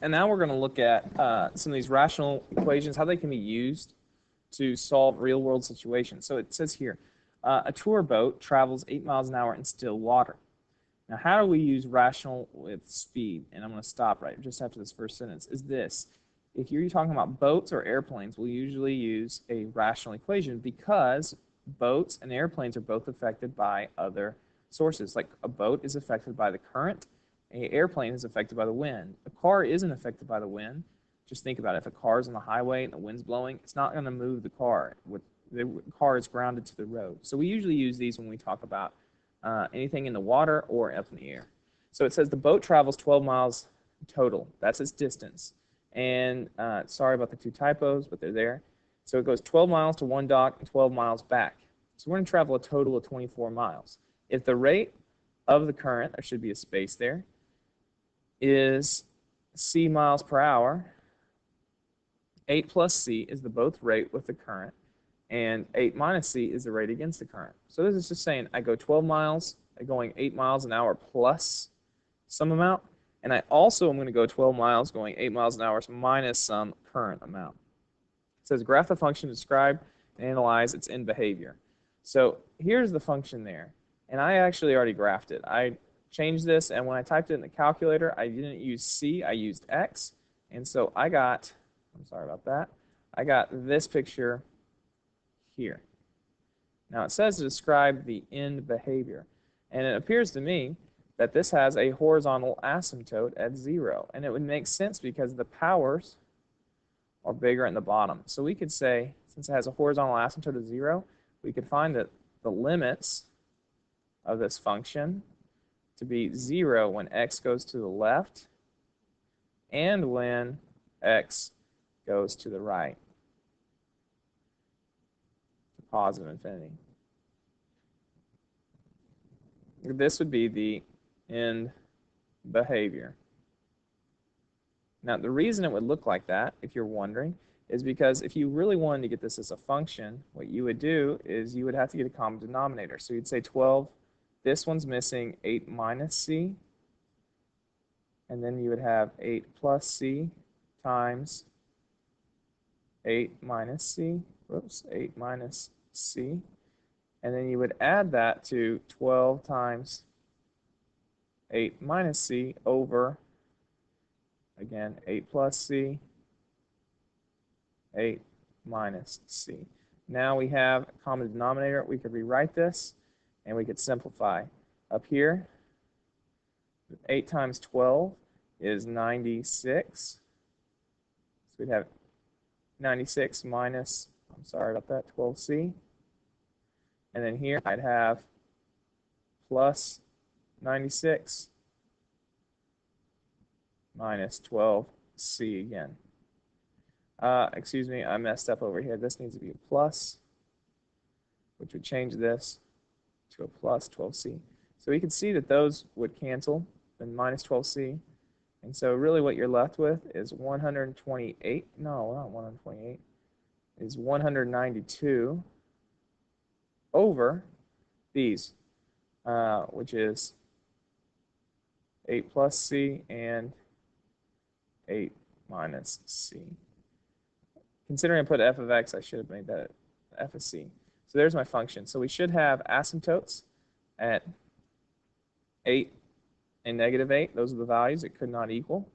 And now we're going to look at some of these rational equations, how they can be used to solve real-world situations. So it says here, a tour boat travels 8 miles an hour in still water. Now, how do we use rational with speed? And I'm going to stop right just after this first sentence, is this. If you're talking about boats or airplanes, we'll usually use a rational equation because boats and airplanes are both affected by other sources. Like a boat is affected by the current, an airplane is affected by the wind. A car isn't affected by the wind. Just think about it. If a car is on the highway and the wind's blowing, it's not going to move the car. The car is grounded to the road. So we usually use these when we talk about anything in the water or up in the air. So it says the boat travels 12 miles total. That's its distance. And sorry about the two typos, but they're there. So it goes 12 miles to one dock and 12 miles back. So we're going to travel a total of 24 miles. If the rate of the current, there should be a space there, is c miles per hour, 8 plus c is the both rate with the current, and 8 minus c is the rate against the current. So this is just saying I go 12 miles, I'm going 8 miles an hour plus some amount, and I also am going to go 12 miles going 8 miles an hour minus some current amount. It says graph the function, describe and analyze its end behavior. So here's the function there, and I actually already graphed it. I changed this, and when I typed it in the calculator, I didn't use c, I used x, and so I got, I'm sorry about that, I got this picture here. Now it says to describe the end behavior, and it appears to me that this has a horizontal asymptote at 0, and it would make sense because the powers are bigger in the bottom. So we could say, since it has a horizontal asymptote of 0, we could find that the limits of this function to be 0 when x goes to the left and when x goes to the right, to positive infinity. This would be the end behavior. Now, the reason it would look like that, if you're wondering, is because if you really wanted to get this as a function, what you would do is you would have to get a common denominator. So you'd say 12, this one's missing 8 minus c, and then you would have 8 plus c times 8 minus c, whoops, 8 minus c, and then you would add that to 12 times 8 minus c over, again, 8 plus c, 8 minus c. Now we have a common denominator. We could rewrite this, and we could simplify. Up here, 8 times 12 is 96. So we'd have 96 minus, I'm sorry about that, 12c. And then here I'd have plus 96 minus 12c again. Excuse me, I messed up over here. This needs to be a plus, which would change this to a plus 12c. So we can see that those would cancel, then minus 12c. And so really what you're left with is 128, no, not 128, is 192 over these, which is 8 plus c and 8 minus c. Considering I put f of x, I should have made that f of c. So there's my function. So we should have asymptotes at 8 and negative 8. Those are the values it could not equal.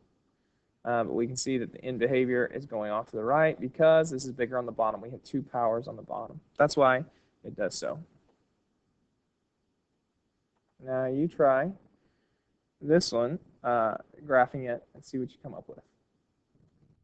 But we can see that the end behavior is going off to the right because this is bigger on the bottom. We have 2 powers on the bottom. That's why it does so. Now you try this one, graphing it, and see what you come up with.